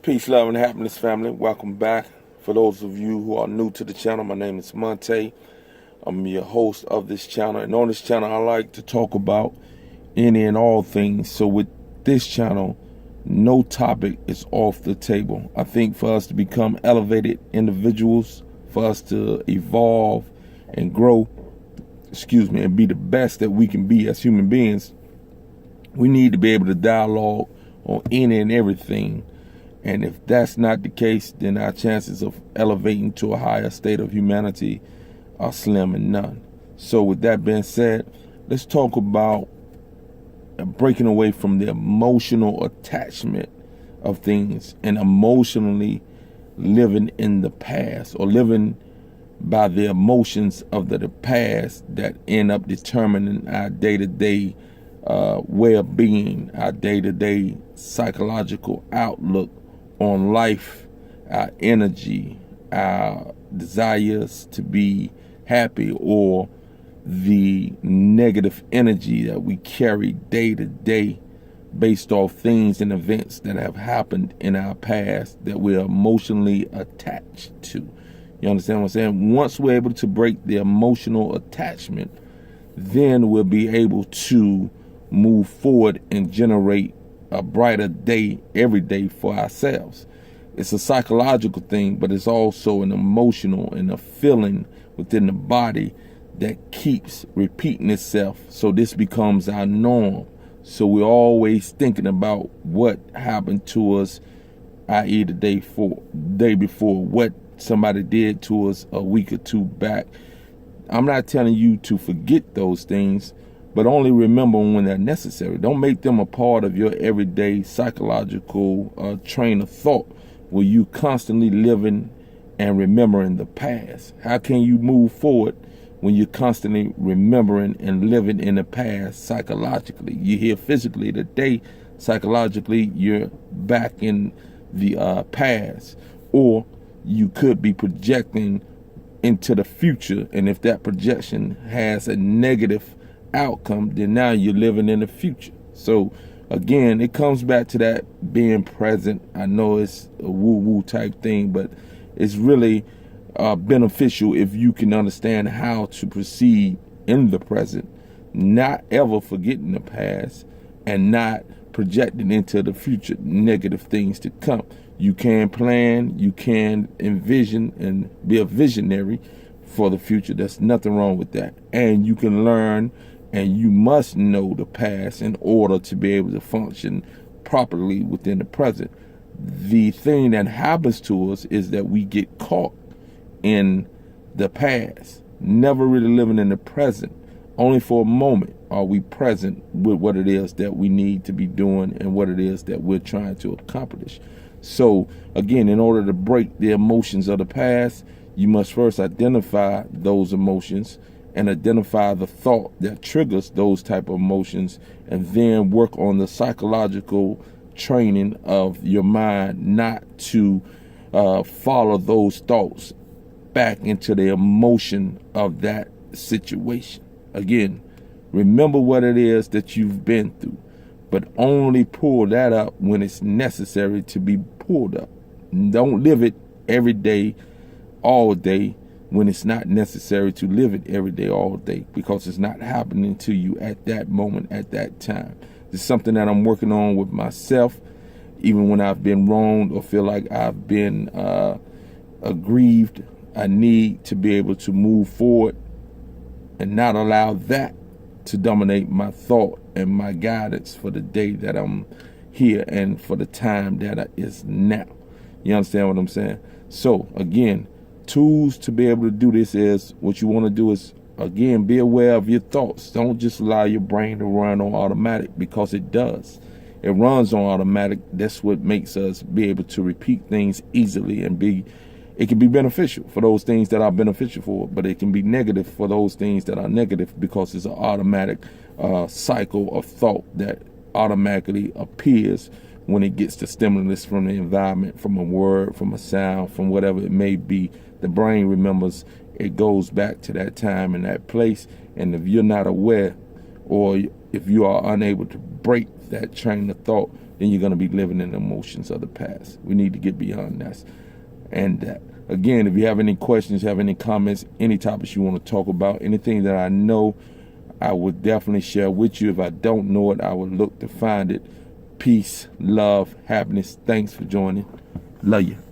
Peace, love, and happiness, family. Welcome back. For those of you who are new to the channel, my name is Monte. I'm your host of this channel. And on this channel, I like to talk about any and all things. So with this channel, no topic is off the table. I think for us to become elevated individuals, for us to evolve and grow, and be the best that we can be as human beings, we need to be able to dialogue on any and everything. And if that's not the case, then our chances of elevating to a higher state of humanity are slim and none. So with that being said, let's talk about breaking away from the emotional attachment of things and emotionally living in the past, or living by the emotions of the past that end up determining our day-to-day well-being, our day-to-day psychological outlook on life, our energy, our desires to be happy, or the negative energy that we carry day to day based off things and events that have happened in our past that we're emotionally attached to. You understand what I'm saying? Once we're able to break the emotional attachment, then we'll be able to move forward and generate a brighter day every day for ourselves. It's a psychological thing, but it's also an emotional and a feeling within the body that keeps repeating itself. So this becomes our norm. So we're always thinking about what happened to us, i.e. the day before, what somebody did to us a week or two back. I'm not telling you to forget those things, but only remember when they're necessary. Don't make them a part of your everyday psychological train of thought where you constantly living and remembering the past. How can you move forward when you're constantly remembering and living in the past psychologically? You're here physically today, psychologically you're back in the past. Or you could be projecting into the future, and if that projection has a negative outcome, then now you're living in the future. So again, it comes back to that being present. I know it's a woo-woo type thing, but it's really beneficial if you can understand how to proceed in the present, not ever forgetting the past and not projecting into the future negative things to come. You can plan, you can envision and be a visionary for the future. There's nothing wrong with that. And you can learn, and you must know the past in order to be able to function properly within the present. The thing that happens to us is that we get caught in the past, never really living in the present. Only for a moment are we present with what it is that we need to be doing and what it is that we're trying to accomplish. So again, in order to break the emotions of the past, you must first identify those emotions and identify the thought that triggers those type of emotions, and then work on the psychological training of your mind not to follow those thoughts back into the emotion of that situation. Again, remember what it is that you've been through, but only pull that up when it's necessary to be pulled up. Don't live it every day, all day, when it's not necessary to live it every day, all day, because it's not happening to you at that moment, at that time. It's something that I'm working on with myself, even when I've been wronged or feel like I've been aggrieved. I need to be able to move forward and not allow that to dominate my thought and my guidance for the day that I'm here and for the time that is now. You understand what I'm saying? So again, tools to be able to do this is, what you want to do is, again, be aware of your thoughts. Don't just allow your brain to run on automatic, because it does. It runs on automatic. That's what makes us be able to repeat things easily, and it can be beneficial for those things that are beneficial for it, but it can be negative for those things that are negative, because it's an automatic cycle of thought that automatically appears when it gets the stimulus from the environment, from a word, from a sound, from whatever it may be. The brain remembers, it goes back to that time and that place. And if you're not aware, or if you are unable to break that train of thought, then you're going to be living in the emotions of the past. We need to get beyond that. And again, if you have any questions, have any comments, any topics you want to talk about, anything that I know, I would definitely share with you. If I don't know it, I will look to find it. Peace, love, happiness. Thanks for joining. Love you.